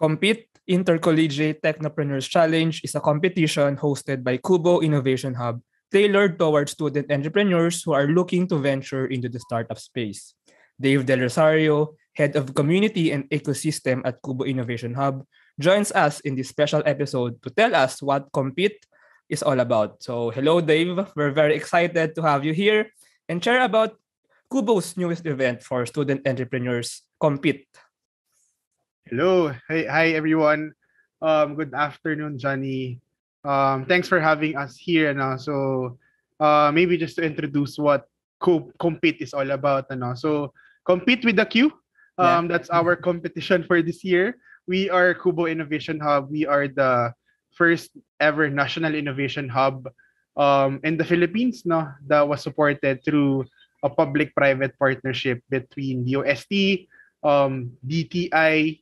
Compete Intercollegiate Technopreneurs Challenge is a competition hosted by Kubo Innovation Hub, tailored towards student entrepreneurs who are looking to venture into the startup space. Dave Del Rosario, Head of Community and Ecosystem at Kubo Innovation Hub, joins us in this special episode to tell us what Compete is all about. So, hello Dave, we're very excited to have you here and share about Kubo's newest event for student entrepreneurs, Compete. Hello. Hi everyone. Good afternoon, Johnny. Thanks for having us here. So, maybe just to introduce what Compete is all about. So, Compete with the Q. That's our competition for this year. We are Kubo Innovation Hub. We are the first ever national innovation hub in the Philippines. That was supported through a public-private partnership between DOST, DTI,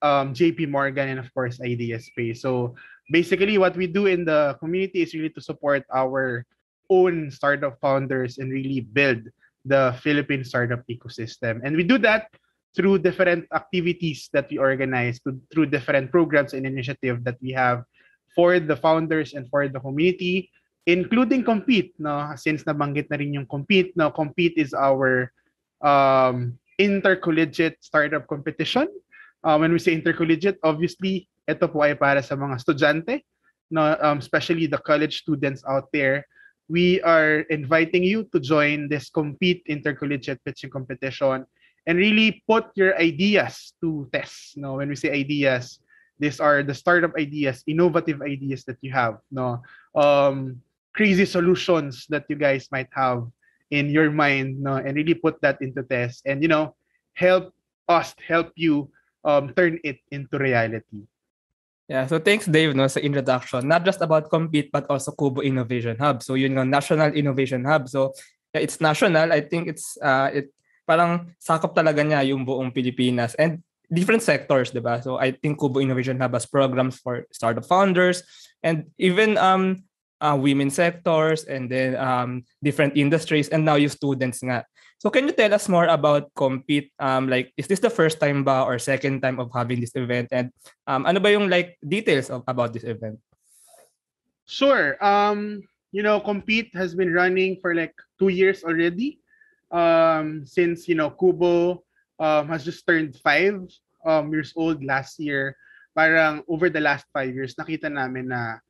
JP Morgan, and of course Ideas Space. So basically what we do in the community is really to support our own startup founders and really build the Philippine startup ecosystem. And we do that through different activities that we organize, through different programs and initiatives that we have for the founders and for the community, including Compete. Since nabanggit na rin yung Compete, Compete is our intercollegiate startup competition. When we say intercollegiate, obviously, ito po ay para sa mga estudyante, especially the college students out there. We are inviting you to join this Compete Intercollegiate Pitching Competition and really put your ideas to test. When we say ideas, these are the startup ideas, innovative ideas that you have. Crazy solutions that you guys might have in your mind, and really put that into test and, help you turn it into reality. Yeah, so thanks Dave sa introduction. Not just about Compete but also Kubo Innovation Hub. So yun nga, National Innovation Hub. So yeah, it's national. I think it's parang sakop talaga niya yung buong Pilipinas and different sectors, diba? So I think Kubo Innovation Hub has programs for startup founders and even women sectors and then different industries and now yung students nga. So can you tell us more about Compete? Is this the first time ba or second time of having this event? And ano ba yung details about this event? Sure. Compete has been running for 2 years already. Since Kubo has just turned 5 years old last year. Parang over the last 5 years, nakita namin na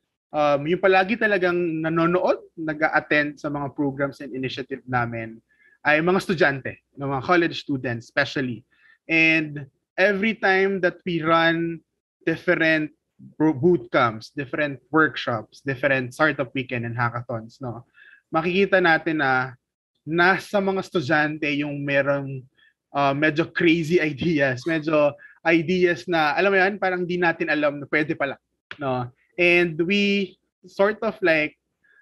yung palagi talagang nanonood, nag-attend sa mga programs and initiative namin ay mga estudyante, mga college students especially. And every time that we run different boot camps, different workshops, different startup weekend and hackathons, makikita natin na nasa mga estudyante yung merong medyo crazy ideas, medyo ideas na, alam mo yan, parang di natin alam na pwede pala. And we sort of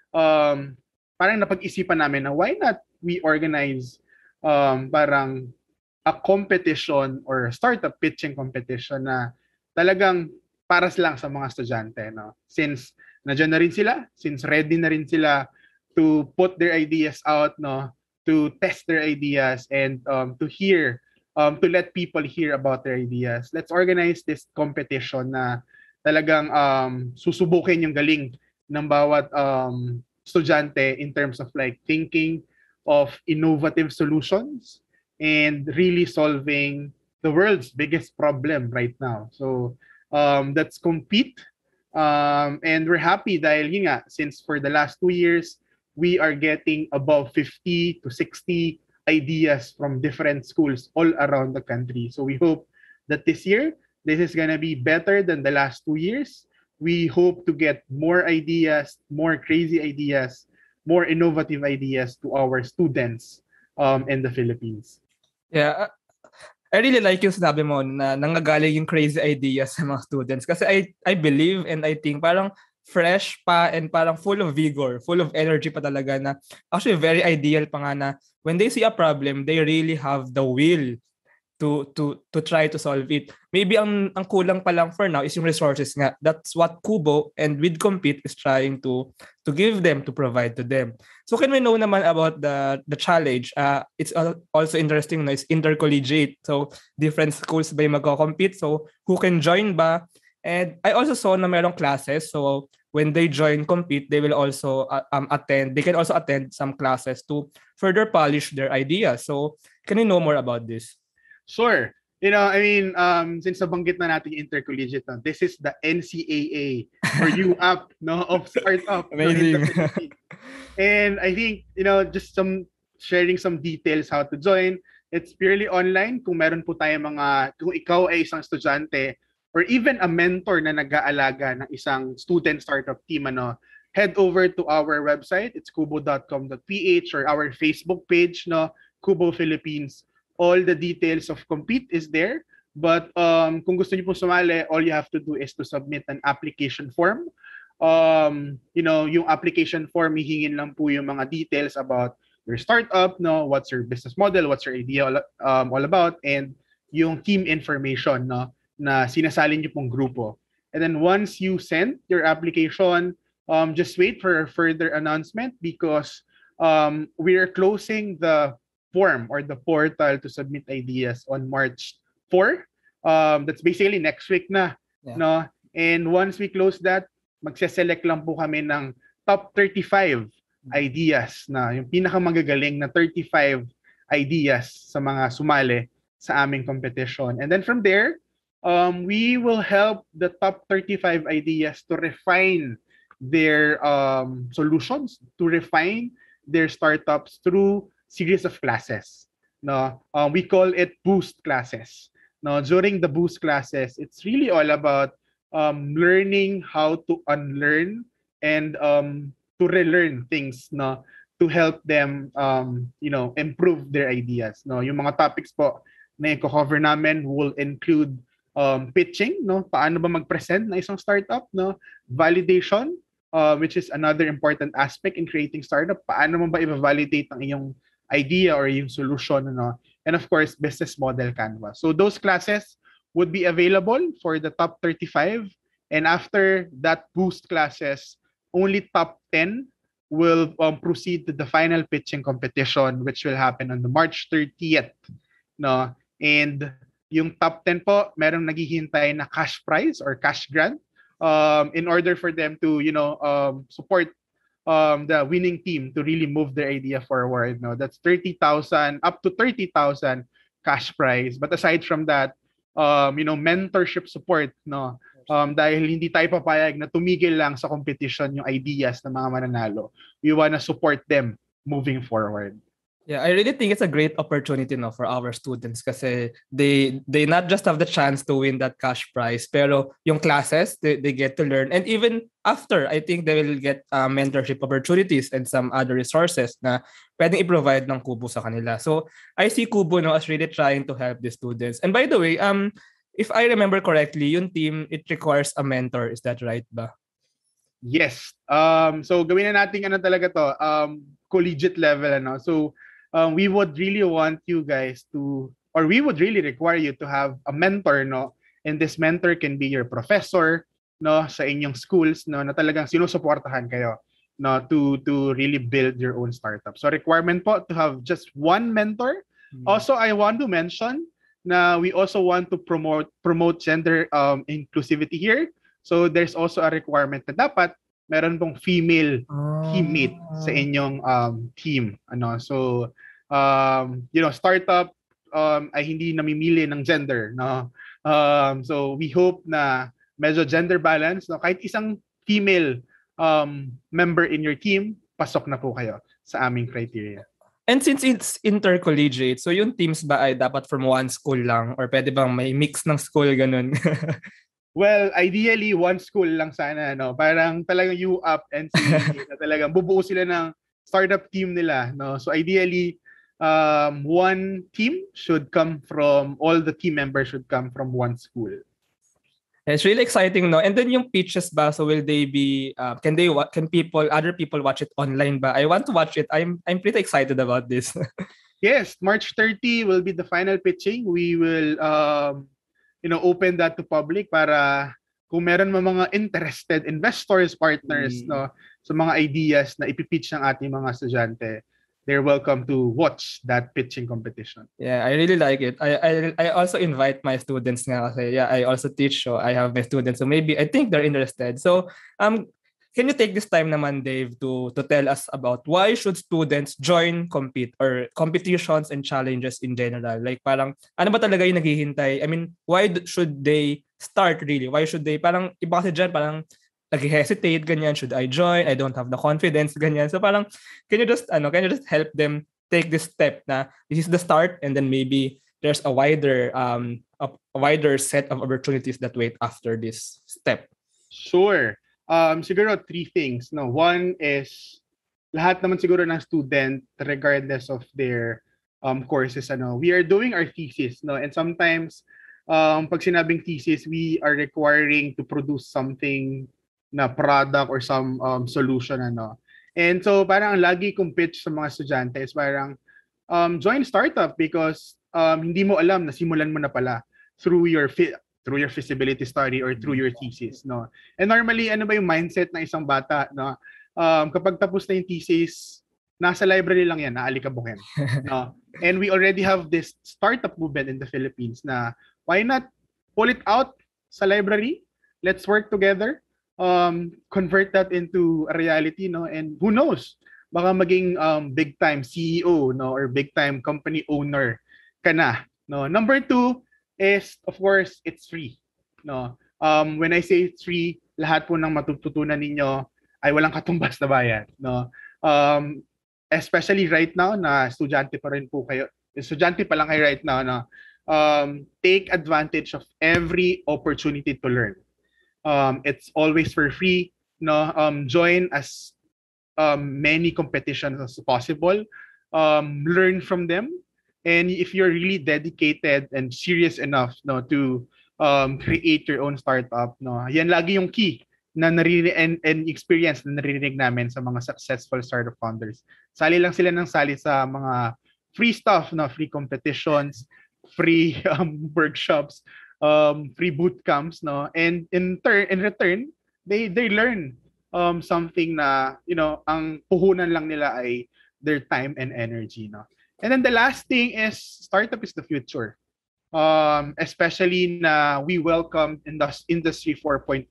parang napag-isipan namin na why not we organize parang a competition or startup pitching competition na talagang para lang sa mga estudyante. Since nandiyan na rin sila, since ready na rin sila to put their ideas out, to test their ideas and to let people hear about their ideas. Let's organize this competition na talagang susubukin yung galing ng bawat estudyante in terms of thinking of innovative solutions and really solving the world's biggest problem right now. So that's Compete. And we're happy dahil yun nga, since for the last 2 years, we are getting above 50 to 60 ideas from different schools all around the country. So we hope that this year, this is going to be better than the last 2 years. We hope to get more ideas, more crazy ideas, more innovative ideas to our students in the Philippines. Yeah, I really like yung sinabi mo na nanggagaling yung crazy ideas sa mga students. Kasi I believe and I think parang fresh pa and parang full of vigor, full of energy pa talaga na actually very ideal pa nga na when they see a problem, they really have the will to try to solve it. Maybe ang kulang pa lang for now is yung resources nga. That's what Kubo and with Compete is trying to give them, to provide to them. So can we know naman about the challenge? It's also interesting na it's intercollegiate. So different schools ba yung magko-compete? So who can join ba? And I also saw na merong classes. So when they join Compete, they will also attend. They can also attend some classes to further polish their ideas. So can you know more about this? Sure. Since nabanggit na natin yung intercollegiate, no, this is the NCAA or UAP, no, of startup. Amazing. No, and I think, just sharing some details how to join. It's purely online. Kung meron po tayo kung ikaw ay isang estudyante or even a mentor na nag-aalaga ng isang student startup team, head over to our website. It's kubo.com.ph or our Facebook page, no, Kubo Philippines. All the details of Compete is there. But kung gusto niyo po sumali, all you have to do is to submit an application form. Yung application form, hihingin lang po yung mga details about your startup, no, what's your business model, what's your idea all about, and yung team information, no, na sinasali niyo pong grupo. And then once you send your application, just wait for a further announcement because we are closing the form or the portal to submit ideas on March 4. That's basically next week na. Yeah. No? And once we close that, magse-select lang po kami ng top 35 ideas na yung pinakamagagaling na 35 ideas sa mga sumali sa aming competition. And then from there, we will help the top 35 ideas to refine their solutions, to refine their startups through series of classes. No, we call it boost classes. No, during the boost classes, it's really all about learning how to unlearn and to relearn things, no, to help them improve their ideas. No, yung mga topics po na i-cover namin will include pitching, no, paano ba mag-present na isang startup, no, validation, which is another important aspect in creating startup. Paano mo ba i-validate ang iyong idea or yung solution, no? And of course, business model canvas. So those classes would be available for the top 35. And after that boost classes, only top 10 will proceed to the final pitching competition, which will happen on the March 30th. No? And yung top 10 po, merong naghihintay na cash prize or cash grant in order for them to, support the winning team to really move their idea forward. No, that's 30,000 up to 30,000 cash prize. But aside from that, mentorship support. No, dahil hindi tayo papayag na tumigil lang sa competition yung ideas ng mga mananalo. We wanna support them moving forward. Yeah, I really think it's a great opportunity, no, for our students kasi they not just have the chance to win that cash prize, pero yung classes they get to learn, and even after, I think they will get mentorship opportunities and some other resources na pwedeng i-provide ng Kubo sa kanila. So I see Kubo, no, as really trying to help the students. And by the way, if I remember correctly, yung team, it requires a mentor. Is that right ba? Yes. So gawin na natin talaga to, collegiate level, So we would really want you guys to, or we would really require you to have a mentor, no? And this mentor can be your professor, no, sa inyong schools, no, na talagang sinusuportahan kayo, no, to really build your own startup. So requirement po to have just one mentor. Also, I want to mention na we also want to promote gender inclusivity here. So there's also a requirement na dapat meron pong female teammate sa inyong team. So startup ay hindi namimili ng gender, no. So we hope na medyo gender balance, no, kahit isang female member in your team, pasok na po kayo sa aming criteria. And since it's intercollegiate, so yung teams ba ay dapat from one school lang or pwede bang may mix ng school ganun? Well, ideally, one school lang sana, no? Parang talagang UAP and NCAA na talagang bubuo sila ng startup team nila, no? So ideally, one team should come from, all the team members should come from one school. It's really exciting, no? And then yung pitches ba, so will they be, can other people watch it online ba? I want to watch it. I'm pretty excited about this. Yes, March 30 will be the final pitching. We will open that to public para kung meron mga interested investors, partners, no, sa mga ideas na ipipitch ng ating mga estudyante, they're welcome to watch that pitching competition. Yeah, I really like it. I also invite my students nga kasi yeah, I also teach, so I have my students, so maybe I think they're interested. So can you take this time naman, Dave, to tell us about why should students join compete or competitions and challenges in general? Like parang ano ba talaga yung naghihintay? I mean, why should they start really? Why should they parang iba kasi dyan parang nag-hesitate ganyan, should I join? I don't have the confidence ganyan. So parang can you just help them take this step na this is the start and then maybe there's a wider set of opportunities that wait after this step? Sure. Siguro 3 things. No, one is lahat naman siguro ng student regardless of their courses we are doing our thesis, no, and sometimes pag sinabing thesis, we are requiring to produce something na product or some solution and so parang lagi kong pitch sa mga estudyante is parang join startup because hindi mo alam na simulan mo na pala through your feasibility study or through your thesis, no? And normally, ano ba yung mindset ng isang bata, no? Kapag tapos na yung thesis, nasa library lang yan, naalikabukin, no? And we already have this startup movement in the Philippines na why not pull it out sa library? Let's work together, convert that into a reality, no? And who knows? Baka maging big time CEO, no, or big time company owner ka na, no? Number 2 is, of course, it's free, no? When I say it's free, lahat po ng matututunan ninyo ay walang katumbas na bayad, no? Especially right now na estudyante pa rin po kayo, estudyante pa lang kayo right now, no? Take advantage of every opportunity to learn. It's always for free, no? Join as many competitions as possible. Learn from them. And if you're really dedicated and serious enough, no, to create your own startup, no, yan lagi yung key na naririnig and experience na naririnig namin sa mga successful startup founders. Sali lang sila ng sali sa mga free stuff, no, free competitions, free workshops, free boot camps, no, and in return, they learn something na, you know, ang puhunan lang nila ay their time and energy, no. And then the last thing is startup is the future. Especially na we welcome Industry 4.0.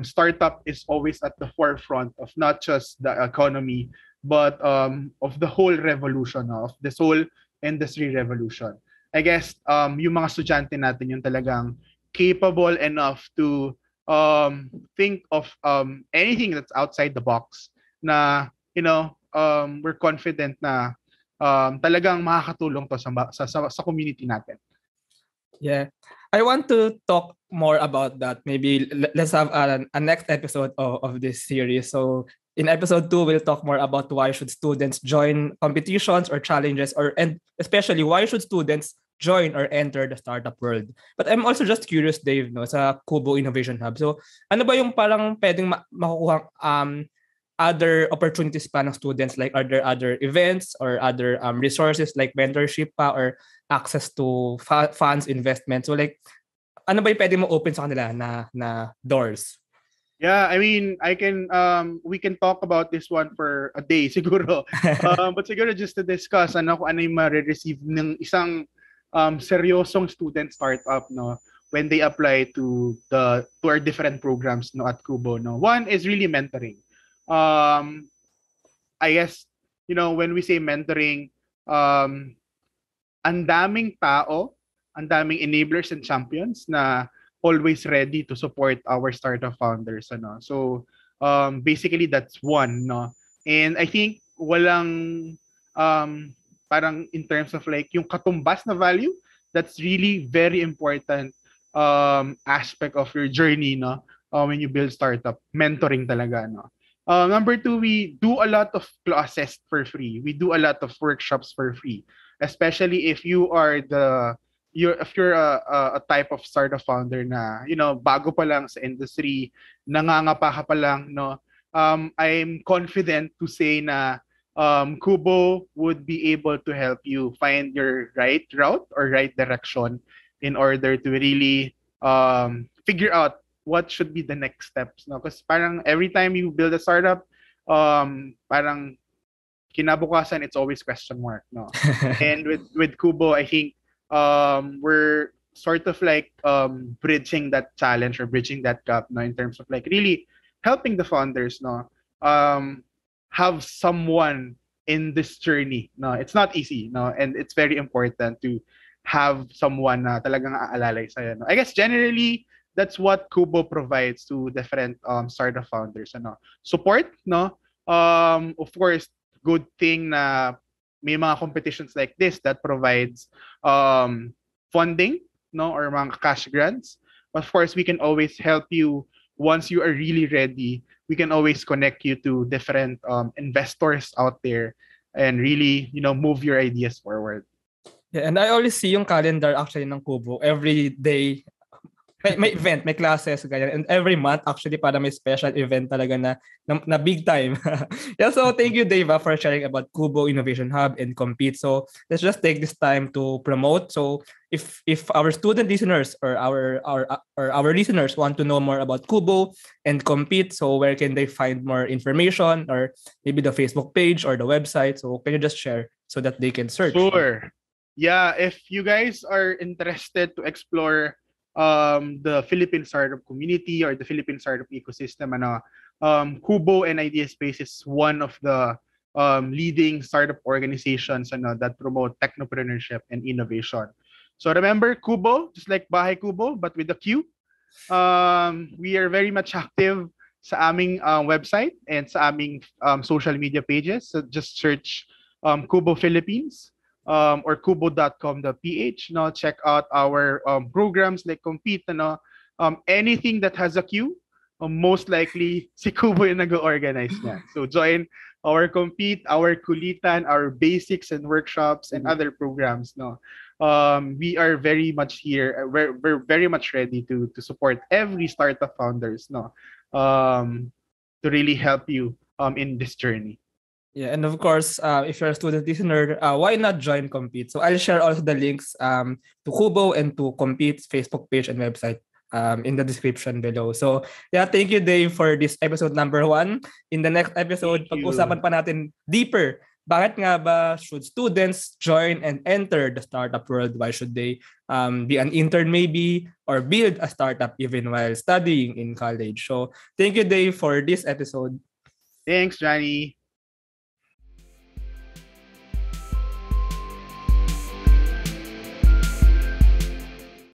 Startup is always at the forefront of not just the economy, but of the whole revolution, of this whole industry revolution. I guess yung mga estudyante natin yung talagang capable enough to think of anything that's outside the box na, you know, we're confident na talagang makakatulong to sa community natin. Yeah. I want to talk more about that. Maybe let's have a next episode of this series. So in episode 2, we'll talk more about why should students join competitions or challenges, and especially why should students join or enter the startup world. But I'm also just curious, Dave, no, sa Kubo Innovation Hub. So ano ba yung parang pwedeng makukuha other opportunities pa ng students? Like, are there other events or other resources like mentorship pa or access to funds, investment? So like, ano ba yung pwede mo open sa kanila na doors? Yeah, I mean, we can talk about this one for a day siguro. But siguro just to discuss kung ano yung ma-receive ng isang seryosong student startup, no, when they apply to our different programs, no, at Kubo, no. One is really mentoring. I guess, you know, when we say mentoring, ang daming tao, ang daming enablers and champions na always ready to support our startup founders, ano. So basically that's one, no. And I think walang parang in terms of like yung katumbas na value, that's really very important aspect of your journey, no. When you build startup, mentoring talaga, no. Number 2, we do a lot of classes for free. We do a lot of workshops for free, especially if you're a type of startup founder na, you know, bago pa lang sa industry, nangangapa ka pa lang, no. I'm confident to say na Kubo would be able to help you find your right route or right direction in order to really figure out what should be the next steps. No? Because parang every time you build a startup, parang kinabukasan it's always question mark. No? And with Kubo, I think we're sort of like bridging that challenge or bridging that gap, no, in terms of like really helping the founders, no, um, have someone in this journey. No, it's not easy, no, and it's very important to have someone na talagang aalalay sa'yo. No? I guess generally that's what Kubo provides to different startup founders. Ano, support, no. Of course, good thing na may mga competitions like this that provides funding, no, or mga cash grants. Of course, we can always help you once you are really ready. We can always connect you to different investors out there and really, move your ideas forward. Yeah, and I always see yung calendar actually ng Kubo every day. May event, may classes, ganyan. And every month, actually, para may special event talaga na big time. Yeah, so thank you, Dave, for sharing about Kubo Innovation Hub and Compete. So let's just take this time to promote. So if our student listeners or our listeners want to know more about Kubo and Compete, so where can they find more information, or maybe the Facebook page or the website? So can you just share so that they can search? Sure. Yeah, if you guys are interested to explore the Philippine startup community or the Philippine startup ecosystem, Kubo and Ideaspace is one of the leading startup organizations that promote technopreneurship and innovation. So remember Kubo, just like Bahay Kubo, but with a Q. We are very much active sa aming website and sa aming social media pages. So just search Kubo Philippines. Or kubo.com.ph. No, check out our programs like Compete. Anything that has a queue, most likely si Kubo yung nag-organize niya. So join our Compete, our Kulitan, our basics and workshops and other programs. No, we are very much here. We're very much ready to support every startup founders. No, to really help you in this journey. Yeah, and of course, if you're a student listener, why not join Compete? So I'll share also the links to Kubo and to Compete's Facebook page and website in the description below. So yeah, thank you, Dave, for this episode number 1. In the next episode, pag-usapan pa natin deeper. Bakit nga ba should students join and enter the startup world? Why should they be an intern maybe or build a startup even while studying in college? So thank you, Dave, for this episode. Thanks, Johnny.